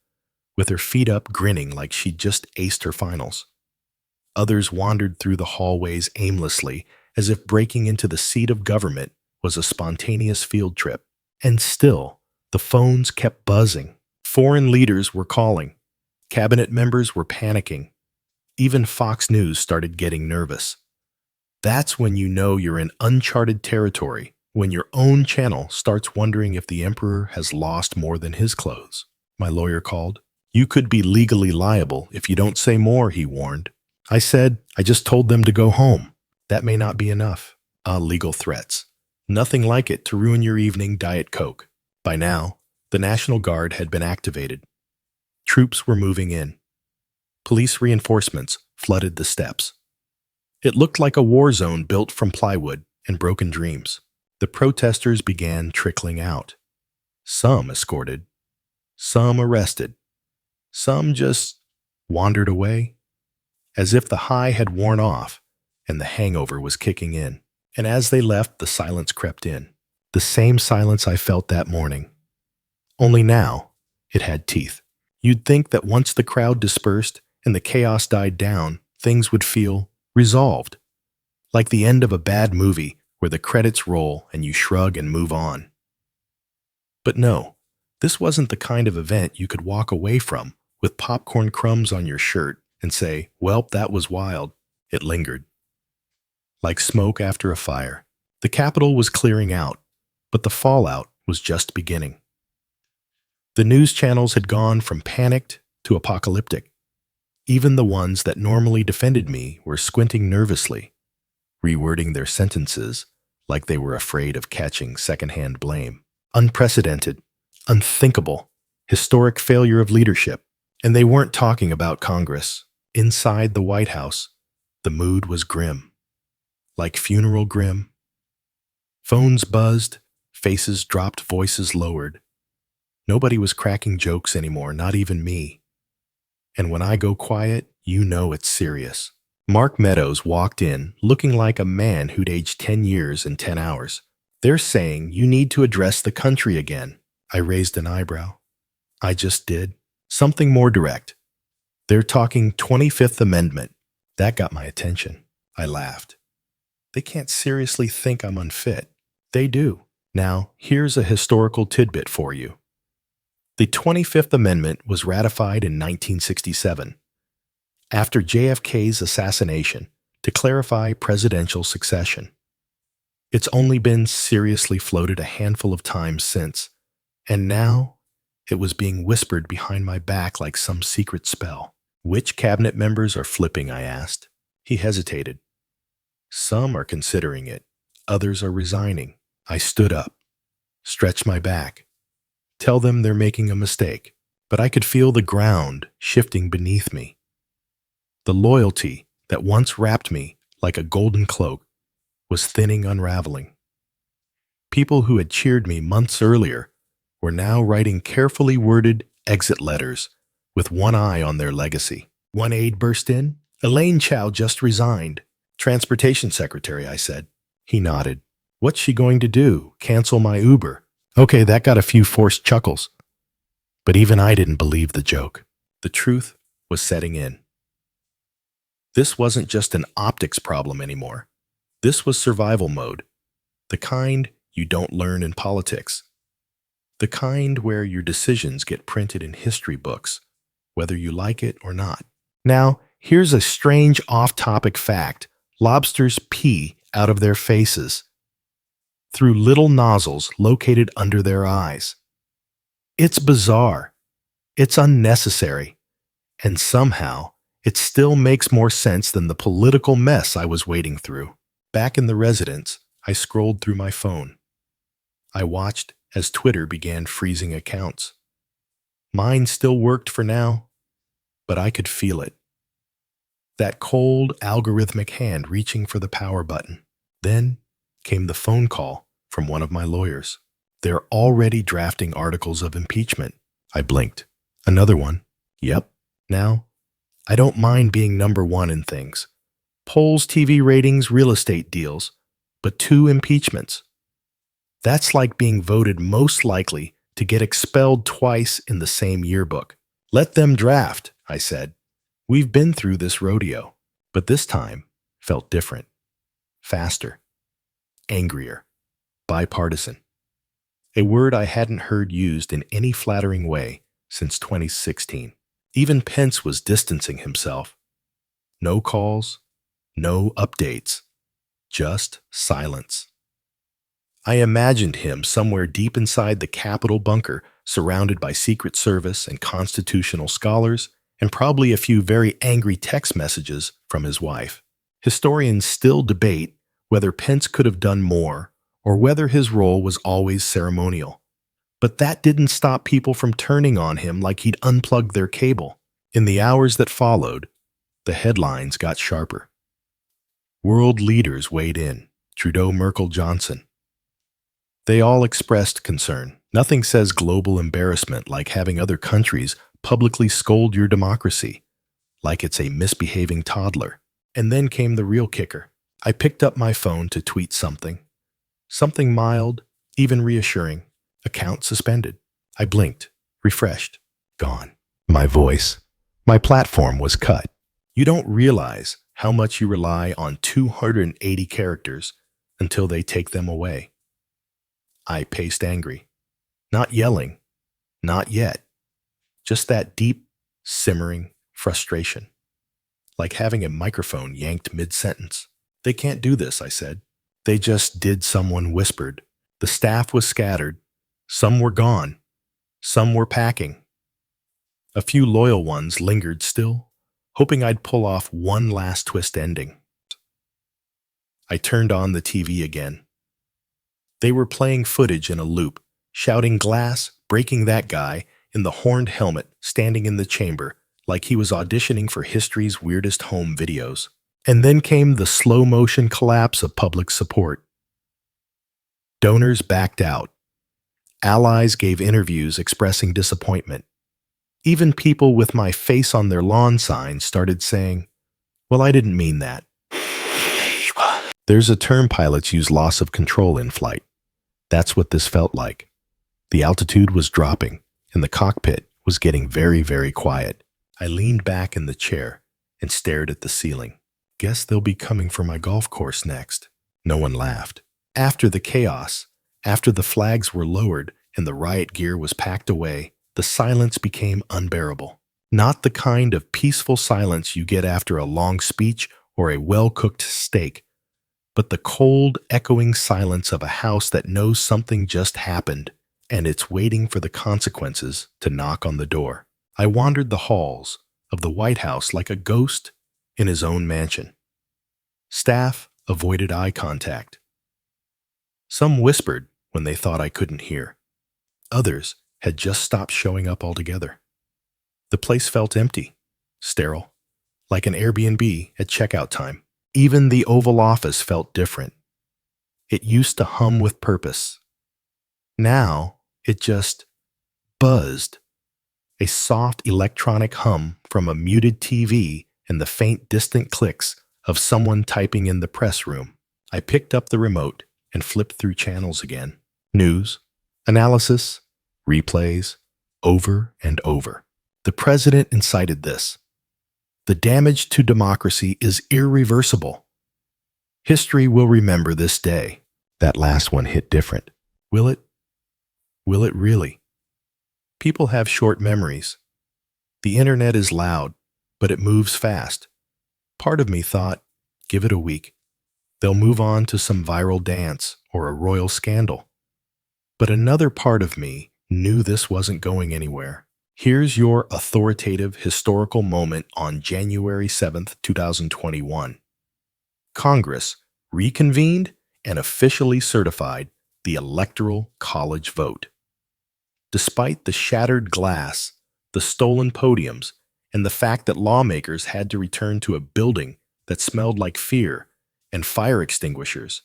with her feet up, grinning like she'd just aced her finals. Others wandered through the hallways aimlessly, as if breaking into the seat of government was a spontaneous field trip. And still, the phones kept buzzing. Foreign leaders were calling. Cabinet members were panicking. Even Fox News started getting nervous. That's when you know you're in uncharted territory, when your own channel starts wondering if the emperor has lost more than his clothes. My lawyer called. "You could be legally liable if you don't say more," he warned. I said, "I just told them to go home." "That may not be enough." Legal threats. Nothing like it to ruin your evening Diet Coke. By now, the National Guard had been activated. Troops were moving in. Police reinforcements flooded the steps. It looked like a war zone built from plywood and broken dreams. The protesters began trickling out. Some escorted, some arrested, some just wandered away, as if the high had worn off and the hangover was kicking in. And as they left, the silence crept in. The same silence I felt that morning. Only now, it had teeth. You'd think that once the crowd dispersed and the chaos died down, things would feel resolved. Like the end of a bad movie where the credits roll and you shrug and move on. But no, this wasn't the kind of event you could walk away from with popcorn crumbs on your shirt and say, "Well, that was wild." It lingered. Like smoke after a fire. The Capitol was clearing out, but the fallout was just beginning. The news channels had gone from panicked to apocalyptic. Even the ones that normally defended me were squinting nervously, rewording their sentences like they were afraid of catching secondhand blame. Unprecedented, unthinkable, historic failure of leadership. And they weren't talking about Congress. Inside the White House, the mood was grim. Like funeral grim. Phones buzzed, faces dropped, voices lowered. Nobody was cracking jokes anymore, not even me. And when I go quiet, you know it's serious. Mark Meadows walked in, looking like a man who'd aged 10 years in 10 hours. "They're saying you need to address the country again." I raised an eyebrow. I just did. Something more direct. "They're talking 25th Amendment." That got my attention. I laughed. They can't seriously think I'm unfit. They do. Now, here's a historical tidbit for you. The 25th Amendment was ratified in 1967, after JFK's assassination, to clarify presidential succession. It's only been seriously floated a handful of times since, and now it was being whispered behind my back like some secret spell. "Which cabinet members are flipping?" I asked. He hesitated. "Some are considering it. Others are resigning." I stood up, stretched my back. Tell them they're making a mistake. But I could feel the ground shifting beneath me. The loyalty that once wrapped me like a golden cloak was thinning, unraveling. People who had cheered me months earlier were now writing carefully worded exit letters with one eye on their legacy. One aide burst in. "Elaine Chao just resigned. Transportation secretary," I said. He nodded. "What's she going to do? Cancel my Uber?" Okay, that got a few forced chuckles. But even I didn't believe the joke. The truth was setting in. This wasn't just an optics problem anymore. This was survival mode. The kind you don't learn in politics. The kind where your decisions get printed in history books, whether you like it or not. Now, here's a strange off-topic fact. Lobsters pee out of their faces through little nozzles located under their eyes. It's bizarre. It's unnecessary. And somehow, it still makes more sense than the political mess I was wading through. Back in the residence, I scrolled through my phone. I watched as Twitter began freezing accounts. Mine still worked for now, but I could feel it. That cold, algorithmic hand reaching for the power button. Then came the phone call from one of my lawyers. They're already drafting articles of impeachment. I blinked. Another one. Yep. Now, I don't mind being number one in things. Polls, TV ratings, real estate deals. But 2 impeachments. That's like being voted most likely to get expelled twice in the same yearbook. Let them draft, I said. We've been through this rodeo, but this time felt different. Faster. Angrier. Bipartisan. A word I hadn't heard used in any flattering way since 2016. Even Pence was distancing himself. No calls, no updates, just silence. I imagined him somewhere deep inside the Capitol bunker, surrounded by Secret Service and constitutional scholars, and probably a few very angry text messages from his wife. Historians still debate whether Pence could have done more or whether his role was always ceremonial. But that didn't stop people from turning on him like he'd unplugged their cable. In the hours that followed, the headlines got sharper. World leaders weighed in. Trudeau, Merkel, Johnson. They all expressed concern. Nothing says global embarrassment like having other countries publicly scold your democracy, like it's a misbehaving toddler. And then came the real kicker. I picked up my phone to tweet something. Something mild, even reassuring. Account suspended. I blinked, refreshed, gone. My voice, my platform was cut. You don't realize how much you rely on 280 characters until they take them away. I paced angry. Not yelling. Not yet. Just that deep, simmering frustration. Like having a microphone yanked mid-sentence. They can't do this, I said. They just did, someone whispered. The staff was scattered. Some were gone. Some were packing. A few loyal ones lingered still, hoping I'd pull off one last twist ending. I turned on the TV again. They were playing footage in a loop, shouting glass, breaking that guy in the horned helmet standing in the chamber like he was auditioning for history's weirdest home videos. And then came the slow-motion collapse of public support. Donors backed out. Allies gave interviews expressing disappointment. Even people with my face on their lawn signs started saying, "Well, I didn't mean that." There's a term pilots use: loss of control in flight. That's what this felt like. The altitude was dropping, and the cockpit was getting very, very quiet. I leaned back in the chair and stared at the ceiling. Guess they'll be coming for my golf course next. No one laughed. After the chaos, after the flags were lowered and the riot gear was packed away, the silence became unbearable. Not the kind of peaceful silence you get after a long speech or a well-cooked steak, but the cold, echoing silence of a house that knows something just happened, and it's waiting for the consequences to knock on the door. I wandered the halls of the White House like a ghost in his own mansion. Staff avoided eye contact. Some whispered when they thought I couldn't hear. Others had just stopped showing up altogether. The place felt empty, sterile, like an Airbnb at checkout time. Even the Oval Office felt different. It used to hum with purpose. Now, it just buzzed. A soft electronic hum from a muted TV and the faint distant clicks of someone typing in the press room. I picked up the remote and flipped through channels again. News, analysis, replays, over and over. The president incited this. The damage to democracy is irreversible. History will remember this day. That last one hit different. Will it? Will it really? People have short memories. The internet is loud, but it moves fast. Part of me thought, give it a week. They'll move on to some viral dance or a royal scandal. But another part of me knew this wasn't going anywhere. Here's your authoritative historical moment on January 7th, 2021. Congress reconvened and officially certified the Electoral College vote. Despite the shattered glass, the stolen podiums, and the fact that lawmakers had to return to a building that smelled like fear and fire extinguishers,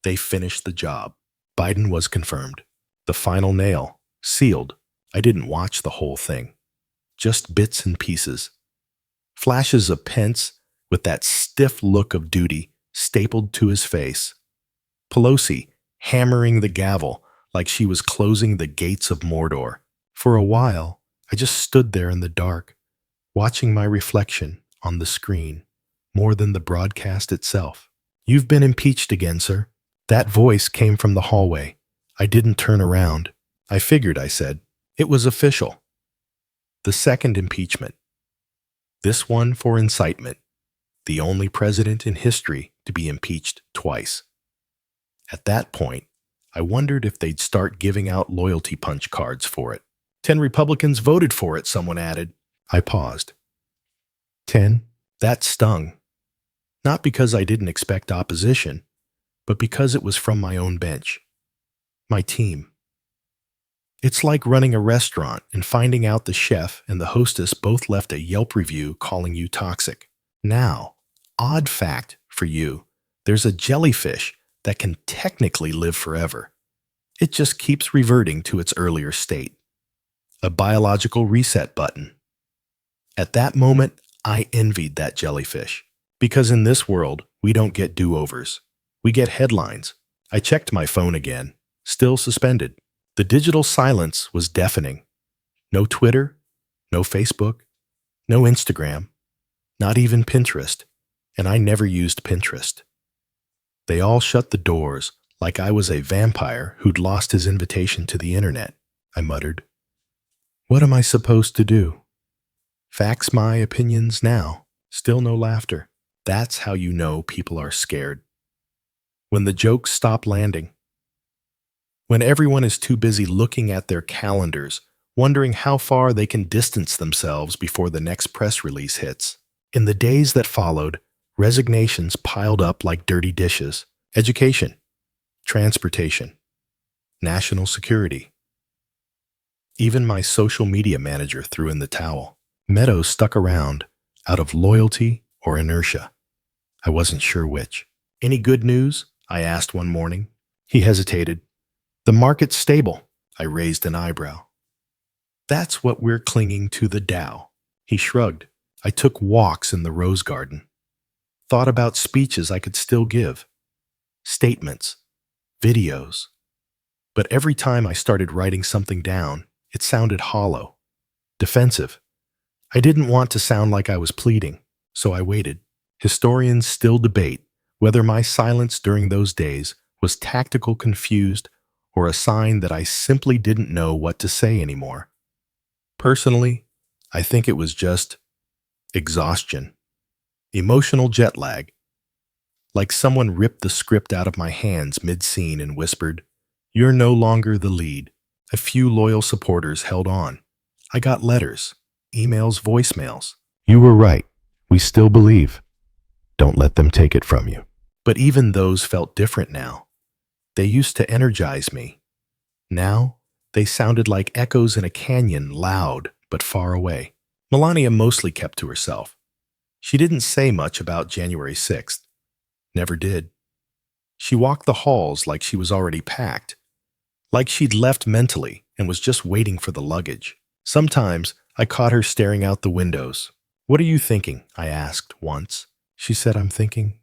they finished the job. Biden was confirmed. The final nail, sealed. I didn't watch the whole thing. Just bits and pieces. Flashes of Pence with that stiff look of duty stapled to his face. Pelosi hammering the gavel like she was closing the gates of Mordor. For a while, I just stood there in the dark, watching my reflection on the screen, more than the broadcast itself. "You've been impeached again, sir." That voice came from the hallway. I didn't turn around. "I figured," I said. It was official. The second impeachment. This one for incitement. The only president in history to be impeached twice. At that point, I wondered if they'd start giving out loyalty punch cards for it. 10 Republicans voted for it, someone added. I paused. 10? That stung. Not because I didn't expect opposition, but because it was from my own bench. My team. It's like running a restaurant and finding out the chef and the hostess both left a Yelp review calling you toxic. Now, odd fact for you, there's a jellyfish that can technically live forever. It just keeps reverting to its earlier state. A biological reset button. At that moment, I envied that jellyfish. Because in this world, we don't get do-overs. We get headlines. I checked my phone again, still suspended. The digital silence was deafening. No Twitter, no Facebook, no Instagram, not even Pinterest, and I never used Pinterest. They all shut the doors like I was a vampire who'd lost his invitation to the internet, I muttered. What am I supposed to do? Fax my opinions now. Still no laughter. That's how you know people are scared. When the jokes stop landing. When everyone is too busy looking at their calendars, wondering how far they can distance themselves before the next press release hits. In the days that followed, resignations piled up like dirty dishes. Education, transportation, national security. Even my social media manager threw in the towel. Meadows stuck around, out of loyalty or inertia. I wasn't sure which. Any good news? I asked one morning. He hesitated. The market's stable. I raised an eyebrow. That's what we're clinging to the Dow. He shrugged. I took walks in the rose garden. Thought about speeches I could still give. Statements. Videos. But every time I started writing something down, it sounded hollow. Defensive. I didn't want to sound like I was pleading, so I waited. Historians still debate whether my silence during those days was tactical confused or a sign that I simply didn't know what to say anymore. Personally, I think it was just exhaustion, emotional jet lag, like someone ripped the script out of my hands mid-scene and whispered, "You're no longer the lead." A few loyal supporters held on. I got letters, emails, voicemails. "You were right. We still believe. Don't let them take it from you." But even those felt different now. They used to energize me. Now, they sounded like echoes in a canyon, loud but far away. Melania mostly kept to herself. She didn't say much about January 6th. Never did. She walked the halls like she was already packed, like she'd left mentally and was just waiting for the luggage. Sometimes I caught her staring out the windows. "What are you thinking?" I asked once. She said, "I'm thinking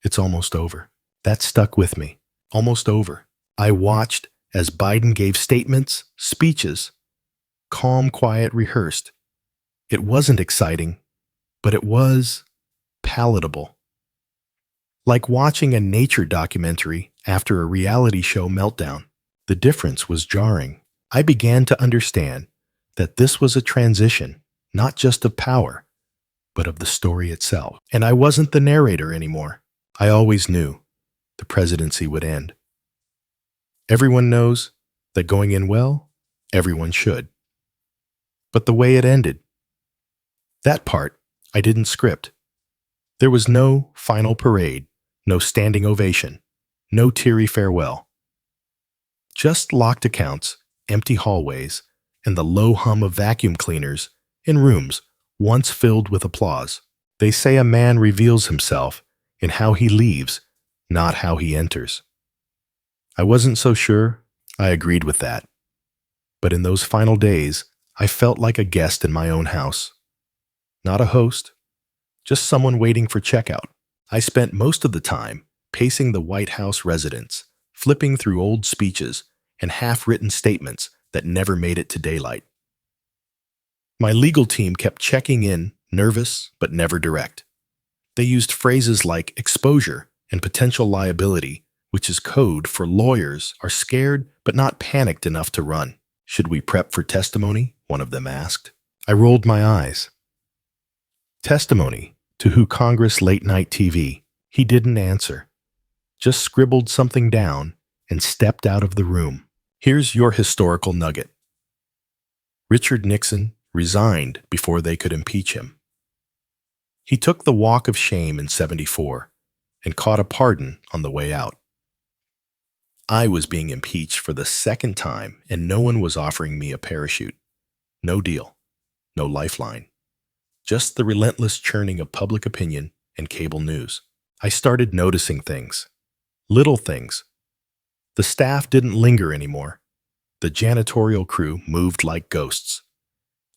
it's almost over." That stuck with me. Almost over. I watched as Biden gave statements, speeches, calm, quiet, rehearsed. It wasn't exciting, but it was palatable. Like watching a nature documentary after a reality show meltdown. The difference was jarring. I began to understand that this was a transition, not just of power, but of the story itself. And I wasn't the narrator anymore. I always knew the presidency would end. Everyone knows that going in well, everyone should. But the way it ended, that part I didn't script. There was no final parade, no standing ovation, No teary farewell. Just locked accounts, empty hallways, and the low hum of vacuum cleaners in rooms once filled with applause. They say a man reveals himself in how he leaves, not how he enters. I wasn't so sure. I agreed with that. But in those final days, I felt like a guest in my own house. Not a host, just someone waiting for checkout. I spent most of the time pacing the White House residence, flipping through old speeches and half-written statements that never made it to daylight. My legal team kept checking in, nervous but never direct. They used phrases like exposure and potential liability, which is code for lawyers are scared but not panicked enough to run. Should we prep for testimony? One of them asked. I rolled my eyes. Testimony to who? Congress late night TV. He didn't answer, just scribbled something down and stepped out of the room. Here's your historical nugget. Richard Nixon resigned before they could impeach him. He took the walk of shame in '74 and caught a pardon on the way out. I was being impeached for the second time and no one was offering me a parachute. No deal, no lifeline. Just the relentless churning of public opinion and cable news. I started noticing things. Little things. The staff didn't linger anymore. The janitorial crew moved like ghosts.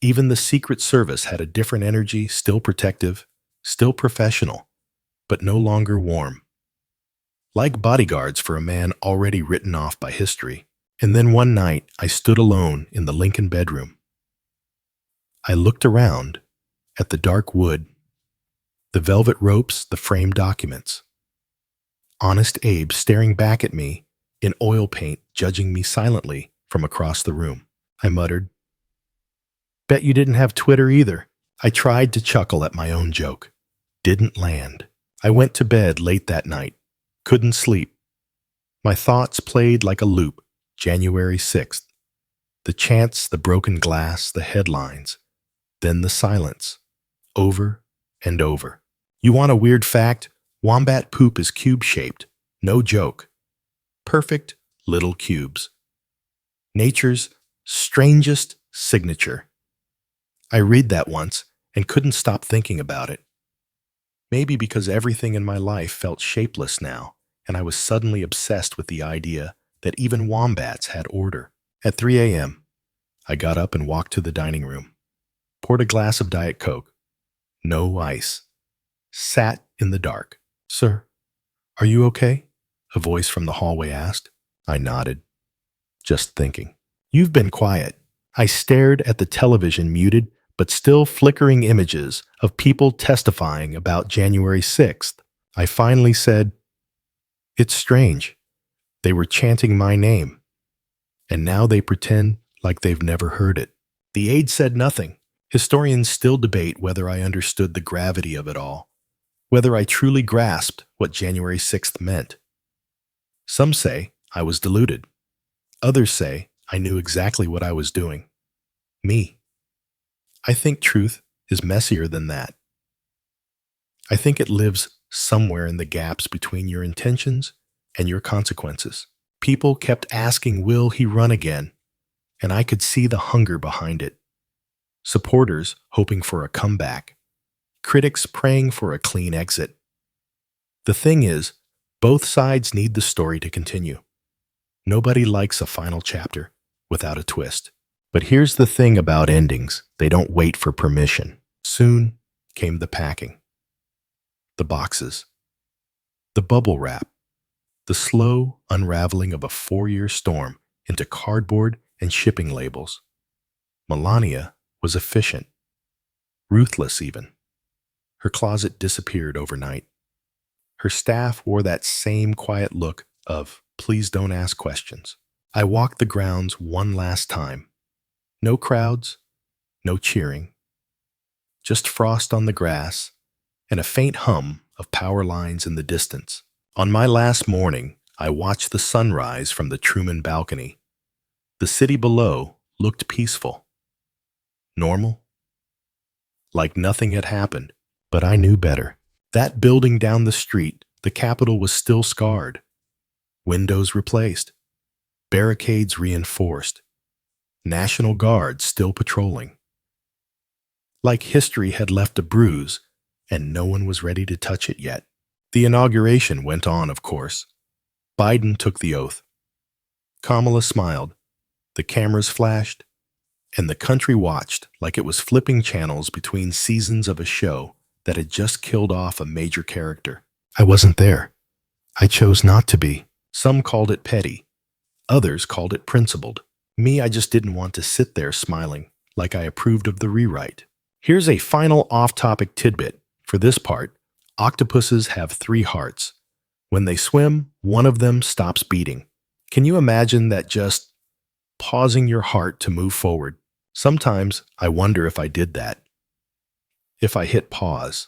Even the Secret Service had a different energy, still protective, still professional, but no longer warm. Like bodyguards for a man already written off by history. And then one night, I stood alone in the Lincoln bedroom. I looked around at the dark wood, the velvet ropes, the framed documents. Honest Abe staring back at me in oil paint, judging me silently from across the room. I muttered, "Bet you didn't have Twitter either." I tried to chuckle at my own joke. Didn't land. I went to bed late that night. Couldn't sleep. My thoughts played like a loop. January 6th. The chants, the broken glass, the headlines. Then the silence. Over and over. You want a weird fact? Wombat poop is cube-shaped. No joke. Perfect little cubes. Nature's strangest signature. I read that once and couldn't stop thinking about it. Maybe because everything in my life felt shapeless now, and I was suddenly obsessed with the idea that even wombats had order. At 3 a.m., I got up and walked to the dining room, poured a glass of Diet Coke. No ice. Sat in the dark. "Sir, are you okay?" a voice from the hallway asked. I nodded, just thinking. "You've been quiet." I stared at the television, muted but still flickering images of people testifying about January 6th. I finally said, "It's strange. They were chanting my name, and now they pretend like they've never heard it." The aide said nothing. Historians still debate whether I understood the gravity of it all, whether I truly grasped what January 6th meant. Some say I was deluded. Others say I knew exactly what I was doing. Me. I think truth is messier than that. I think it lives somewhere in the gaps between your intentions and your consequences. People kept asking, "Will he run again?" And I could see the hunger behind it. Supporters hoping for a comeback. Critics praying for a clean exit. The thing is, both sides need the story to continue. Nobody likes a final chapter without a twist. But here's the thing about endings. They don't wait for permission. Soon came the packing. The boxes. The bubble wrap. The slow unraveling of a 4-year storm into cardboard and shipping labels. Melania was efficient. Ruthless even. Her closet disappeared overnight. Her staff wore that same quiet look of, "Please don't ask questions." I walked the grounds one last time. No crowds, no cheering. Just frost on the grass and a faint hum of power lines in the distance. On my last morning, I watched the sunrise from the Truman balcony. The city below looked peaceful. Normal. Like nothing had happened, but I knew better. That building down the street, the Capitol, was still scarred. windows replaced, barricades reinforced, National Guards still patrolling. Like history had left a bruise, and no one was ready to touch it yet. The inauguration went on, of course. Biden took the oath. Kamala smiled, the cameras flashed, and the country watched like it was flipping channels between seasons of a show that had just killed off a major character. I wasn't there. I chose not to be. Some called it petty. Others called it principled. Me, I just didn't want to sit there smiling like I approved of the rewrite. Here's a final off-topic tidbit. For this part, octopuses have 3 hearts. When they swim, one of them stops beating. Can you imagine that, just pausing your heart to move forward? Sometimes I wonder if I did that. If I hit pause.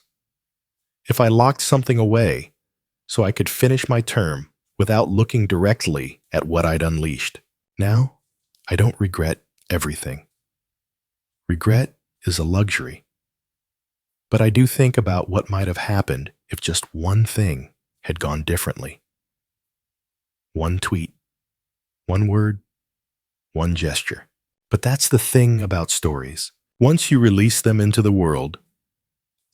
If I locked something away so I could finish my term without looking directly at what I'd unleashed. Now, I don't regret everything. Regret is a luxury. But I do think about what might have happened if just one thing had gone differently. One tweet, one word, one gesture. But that's the thing about stories. Once you release them into the world,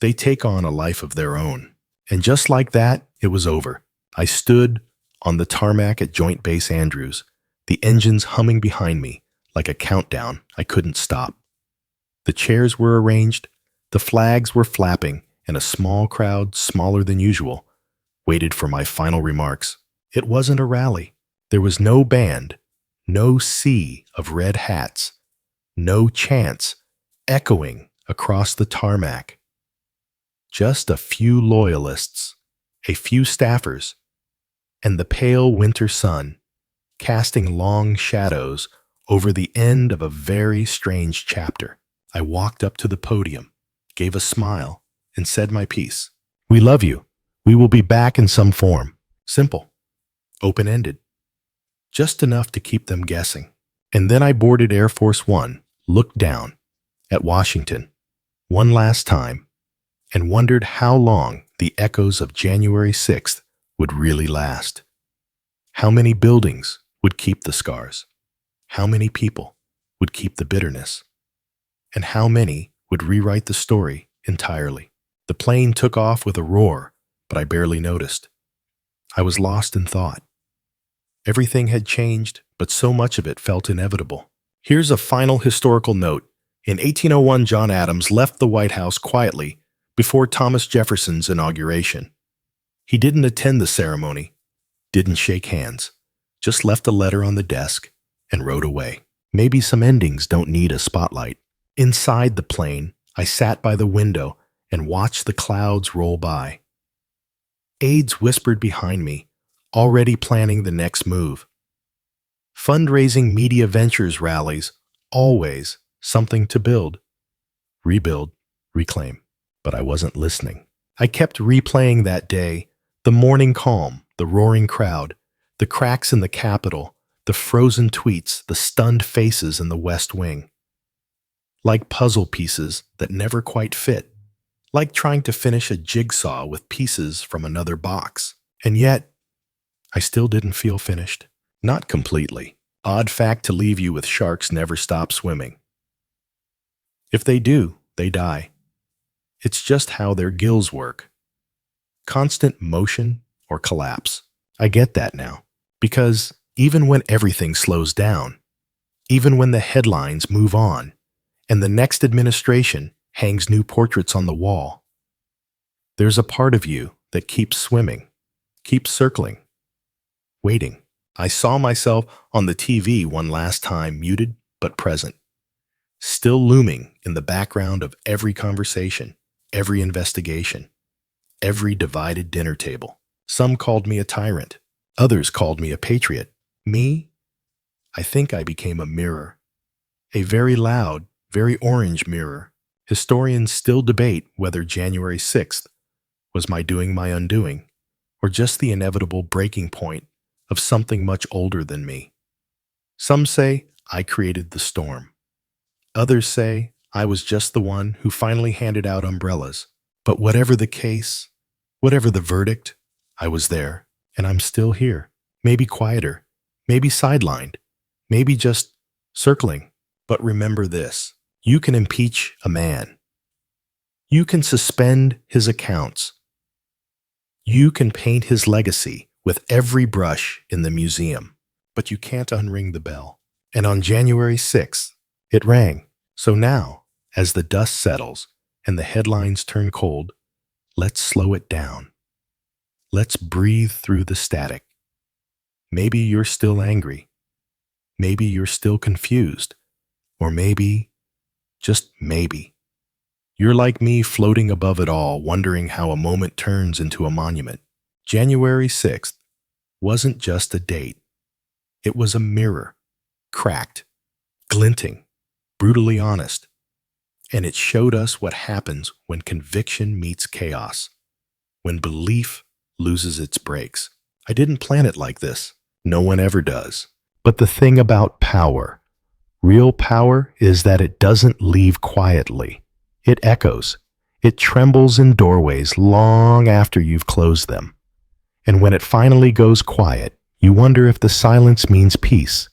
they take on a life of their own. And just like that, it was over. I stood on the tarmac at Joint Base Andrews, the engines humming behind me like a countdown I couldn't stop. The chairs were arranged, the flags were flapping, and a small crowd, smaller than usual, waited for my final remarks. It wasn't a rally. There was no band, no sea of red hats, no chants echoing across the tarmac. Just a few loyalists, a few staffers, and the pale winter sun casting long shadows over the end of a very strange chapter. I walked up to the podium, gave a smile, and said my piece. We love you. We will be back in some form. Simple. Open-ended. Just enough to keep them guessing. And then I boarded Air Force One, looked down at Washington one last time, and wondered how long the echoes of January 6th would really last. How many buildings would keep the scars? How many people would keep the bitterness? And how many would rewrite the story entirely? The plane took off with a roar, but I barely noticed. I was lost in thought. Everything had changed, but so much of it felt inevitable. Here's a final historical note. In 1801, John Adams left the White House quietly before Thomas Jefferson's inauguration. He didn't attend the ceremony, didn't shake hands, just left a letter on the desk and rode away. Maybe some endings don't need a spotlight. Inside the plane, I sat by the window and watched the clouds roll by. Aides whispered behind me, already planning the next move. Fundraising media ventures rallies, always something to build, rebuild, reclaim. But I wasn't listening. I kept replaying that day, the morning calm, the roaring crowd, the cracks in the Capitol, the frozen tweets, the stunned faces in the West Wing. Like puzzle pieces that never quite fit, like trying to finish a jigsaw with pieces from another box. And yet, I still didn't feel finished. Not completely. Odd fact to leave you with: sharks never stop swimming. If they do, they die. It's just how their gills work. Constant motion or collapse. I get that now. Because even when everything slows down, even when the headlines move on, and the next administration hangs new portraits on the wall, there's a part of you that keeps swimming, keeps circling, waiting. I saw myself on the TV one last time, muted but present, still looming in the background of every conversation, every investigation, every divided dinner table. Some called me a tyrant. Others called me a patriot. Me? I think I became a mirror. A very loud, very orange mirror. Historians still debate whether January 6th was my doing my undoing, or just the inevitable breaking point of something much older than me. Some say I created the storm. Others say I was just the one who finally handed out umbrellas. But whatever the case, whatever the verdict, I was there, and I'm still here. maybe quieter, maybe sidelined, maybe just circling. But remember this, you can impeach a man. You can suspend his accounts. You can paint his legacy with every brush in the museum, but you can't unring the bell. And on January 6th, it rang. So now, as the dust settles and the headlines turn cold, let's slow it down. Let's breathe through the static. Maybe you're still angry. Maybe you're still confused. Or maybe, just maybe, you're like me floating above it all, wondering how a moment turns into a monument. January 6th wasn't just a date. It was a mirror, cracked, glinting, brutally honest. And it showed us what happens when conviction meets chaos, when belief loses its brakes. I didn't plan it like this. No one ever does. But the thing about power, real power, is that it doesn't leave quietly. It echoes. It trembles in doorways long after you've closed them. And when it finally goes quiet, you wonder if the silence means peace,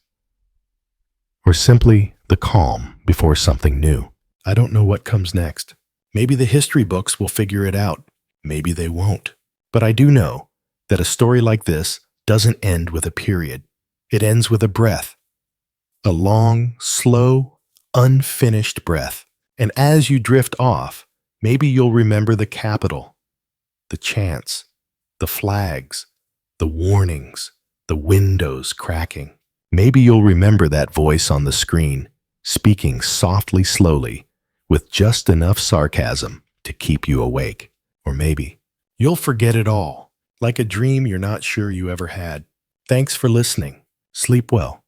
or simply the calm before something new. I don't know what comes next. Maybe the history books will figure it out. Maybe they won't. But I do know that a story like this doesn't end with a period. It ends with a breath. A long, slow, unfinished breath. And as you drift off, maybe you'll remember the Capitol, the chants, the flags, the warnings, the windows cracking. Maybe you'll remember that voice on the screen, speaking softly, slowly, with just enough sarcasm to keep you awake. Or maybe you'll forget it all, like a dream you're not sure you ever had. Thanks for listening. Sleep well.